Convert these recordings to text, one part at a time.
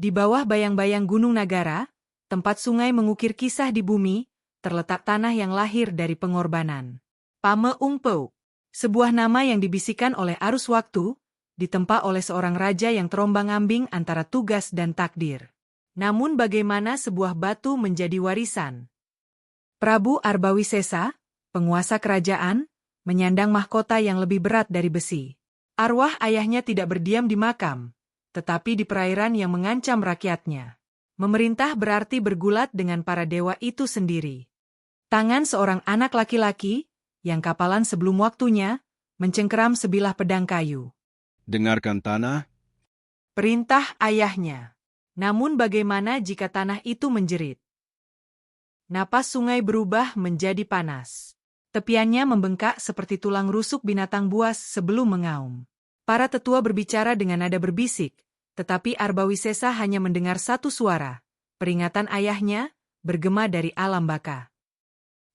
Di bawah bayang-bayang Gunung Nagara, tempat sungai mengukir kisah di bumi, terletak tanah yang lahir dari pengorbanan. Pame Ung Peu, sebuah nama yang dibisikkan oleh arus waktu, ditempa oleh seorang raja yang terombang-ambing antara tugas dan takdir. Namun bagaimana sebuah batu menjadi warisan? Prabu Arbawisesa, penguasa kerajaan, menyandang mahkota yang lebih berat dari besi. Arwah ayahnya tidak berdiam di makam, tetapi di perairan yang mengancam rakyatnya. Memerintah berarti bergulat dengan para dewa itu sendiri. Tangan seorang anak laki-laki, yang kapalan sebelum waktunya, mencengkeram sebilah pedang kayu. Dengarkan tanah. Perintah ayahnya. Namun bagaimana jika tanah itu menjerit? Napas sungai berubah menjadi panas. Tepiannya membengkak seperti tulang rusuk binatang buas sebelum mengaum. Para tetua berbicara dengan nada berbisik, tetapi Arbawisesa hanya mendengar satu suara. Peringatan ayahnya, bergema dari alam baka.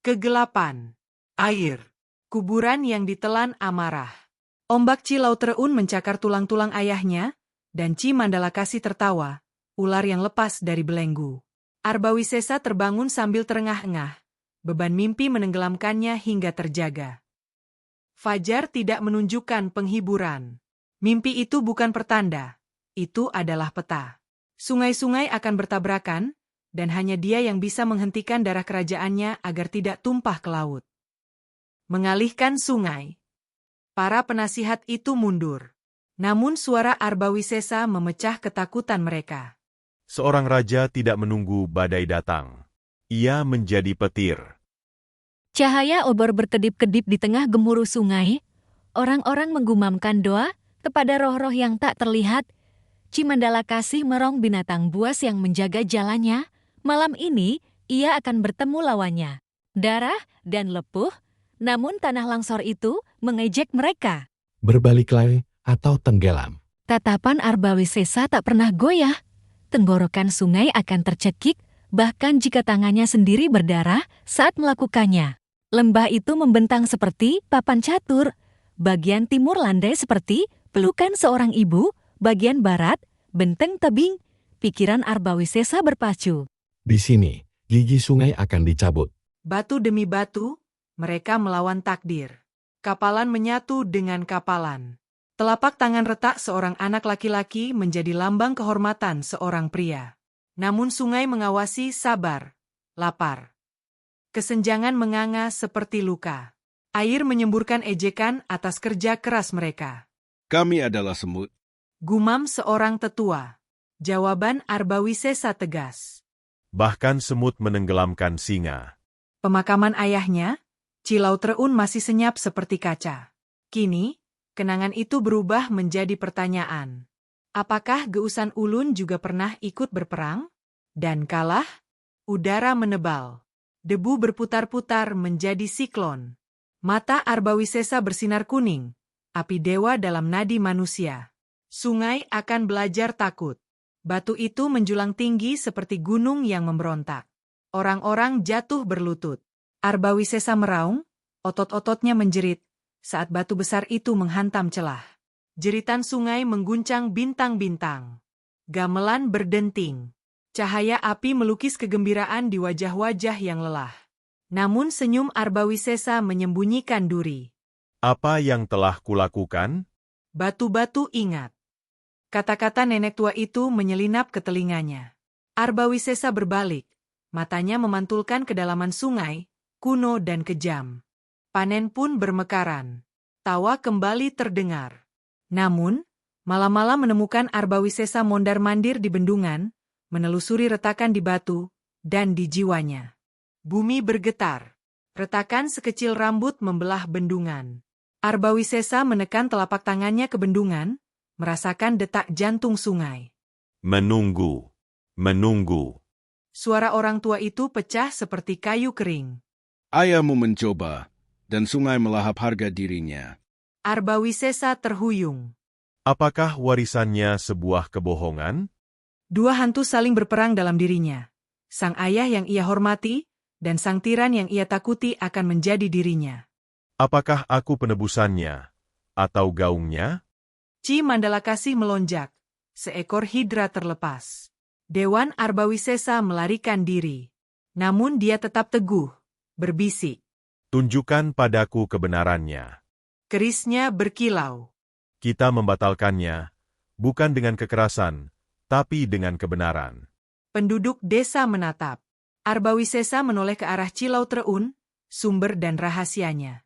Kegelapan. Air. Kuburan yang ditelan amarah. Ombak Cilautraun mencakar tulang-tulang ayahnya, dan Ci Mandalakasi tertawa, ular yang lepas dari belenggu. Arbawisesa terbangun sambil terengah-engah. Beban mimpi menenggelamkannya hingga terjaga. Fajar tidak menunjukkan penghiburan. Mimpi itu bukan pertanda. Itu adalah peta. Sungai-sungai akan bertabrakan, dan hanya dia yang bisa menghentikan darah kerajaannya agar tidak tumpah ke laut. Mengalihkan sungai. Para penasihat itu mundur. Namun suara Arbawisesa memecah ketakutan mereka. Seorang raja tidak menunggu badai datang. Ia menjadi petir. Cahaya obor berkedip-kedip di tengah gemuruh sungai. Orang-orang menggumamkan doa kepada roh-roh yang tak terlihat. Ci Mandalakasi merong binatang buas yang menjaga jalannya. Malam ini, ia akan bertemu lawannya. Darah dan lepuh, namun tanah longsor itu mengejek mereka. Berbaliklah atau tenggelam. Tatapan Arbawisesa tak pernah goyah. Tenggorokan sungai akan tercekik, bahkan jika tangannya sendiri berdarah saat melakukannya. Lembah itu membentang seperti papan catur. Bagian timur landai seperti pelukan seorang ibu, bagian barat, benteng tebing. Pikiran Arbawisesa berpacu. Di sini, gigi sungai akan dicabut. Batu demi batu, mereka melawan takdir. Kapalan menyatu dengan kapalan. Telapak tangan retak seorang anak laki-laki menjadi lambang kehormatan seorang pria. Namun sungai mengawasi sabar, lapar. Kesenjangan menganga seperti luka. Air menyemburkan ejekan atas kerja keras mereka. Kami adalah semut. Gumam seorang tetua. Jawaban Arbawisesa tegas. Bahkan semut menenggelamkan singa. Pemakaman ayahnya, Cilautraun masih senyap seperti kaca. Kini, kenangan itu berubah menjadi pertanyaan. Apakah Geusan Ulun juga pernah ikut berperang? Dan kalah? Udara menebal. Debu berputar-putar menjadi siklon. Mata Arbawisesa bersinar kuning. Api dewa dalam nadi manusia. Sungai akan belajar takut. Batu itu menjulang tinggi seperti gunung yang memberontak. Orang-orang jatuh berlutut. Arbawisesa meraung, otot-ototnya menjerit, saat batu besar itu menghantam celah. Jeritan sungai mengguncang bintang-bintang. Gamelan berdenting. Cahaya api melukis kegembiraan di wajah-wajah yang lelah. Namun senyum Arbawisesa menyembunyikan duri. Apa yang telah kulakukan? Batu-batu ingat. Kata-kata nenek tua itu menyelinap ke telinganya. Arbawisesa berbalik. Matanya memantulkan kedalaman sungai, kuno dan kejam. Panen pun bermekaran. Tawa kembali terdengar. Namun, malam-malam menemukan Arbawisesa mondar-mandir di bendungan, menelusuri retakan di batu, dan di jiwanya. Bumi bergetar. Retakan sekecil rambut membelah bendungan. Arbawisesa menekan telapak tangannya ke bendungan, merasakan detak jantung sungai. Menunggu. Menunggu. Suara orang tua itu pecah seperti kayu kering. Ayahmu mencoba, dan sungai melahap harga dirinya. Arbawisesa terhuyung. Apakah warisannya sebuah kebohongan? Dua hantu saling berperang dalam dirinya. Sang ayah yang ia hormati, dan sang tiran yang ia takuti akan menjadi dirinya. Apakah aku penebusannya? Atau gaungnya? Ci Mandalakasi melonjak. Seekor hidra terlepas. Dewan Arbawisesa melarikan diri. Namun dia tetap teguh, berbisik. Tunjukkan padaku kebenarannya. Kerisnya berkilau. Kita membatalkannya, bukan dengan kekerasan, tapi dengan kebenaran. Penduduk desa menatap. Arbawisesa menoleh ke arah Cilau Treun, sumber dan rahasianya.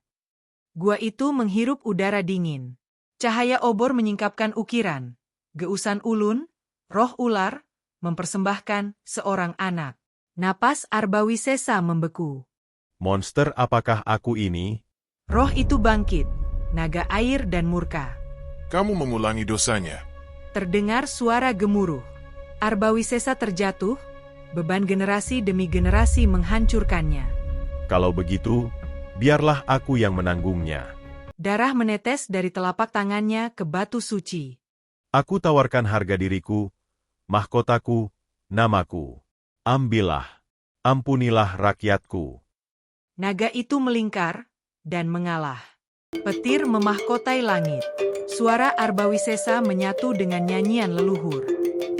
Gua itu menghirup udara dingin. Cahaya obor menyingkapkan ukiran. Geusan ulun, roh ular, mempersembahkan seorang anak. Napas Arbawisesa membeku. Monster apakah aku ini? Roh itu bangkit, naga air dan murka. Kamu mengulangi dosanya. Terdengar suara gemuruh. Arbawisesa terjatuh, beban generasi demi generasi menghancurkannya. Kalau begitu, biarlah aku yang menanggungnya. Darah menetes dari telapak tangannya ke batu suci. Aku tawarkan harga diriku, mahkotaku, namaku. Ambillah, ampunilah rakyatku. Naga itu melingkar dan mengalah. Petir memahkotai langit. Suara Arbawisesa menyatu dengan nyanyian leluhur.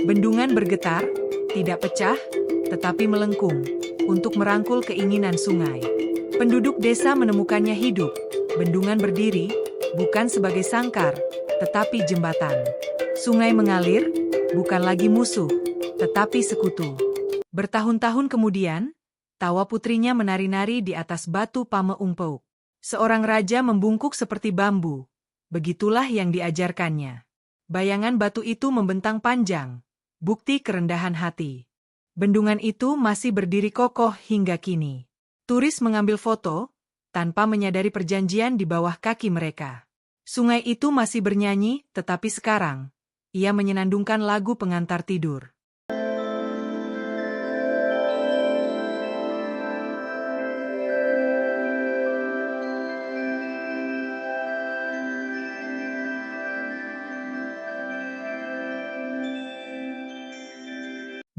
Bendungan bergetar, tidak pecah, tetapi melengkung, untuk merangkul keinginan sungai. Penduduk desa menemukannya hidup. Bendungan berdiri, bukan sebagai sangkar, tetapi jembatan. Sungai mengalir, bukan lagi musuh, tetapi sekutu. Bertahun-tahun kemudian, tawa putrinya menari-nari di atas batu Pameungpeuk. Seorang raja membungkuk seperti bambu. Begitulah yang diajarkannya. Bayangan batu itu membentang panjang, bukti kerendahan hati. Bendungan itu masih berdiri kokoh hingga kini. Turis mengambil foto, tanpa menyadari perjanjian di bawah kaki mereka. Sungai itu masih bernyanyi, tetapi sekarang, ia menyenandungkan lagu pengantar tidur.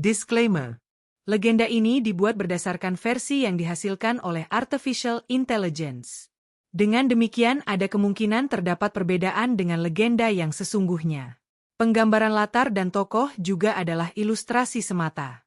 Disclaimer. Legenda ini dibuat berdasarkan versi yang dihasilkan oleh Artificial Intelligence. Dengan demikian ada kemungkinan terdapat perbedaan dengan legenda yang sesungguhnya. Penggambaran latar dan tokoh juga adalah ilustrasi semata.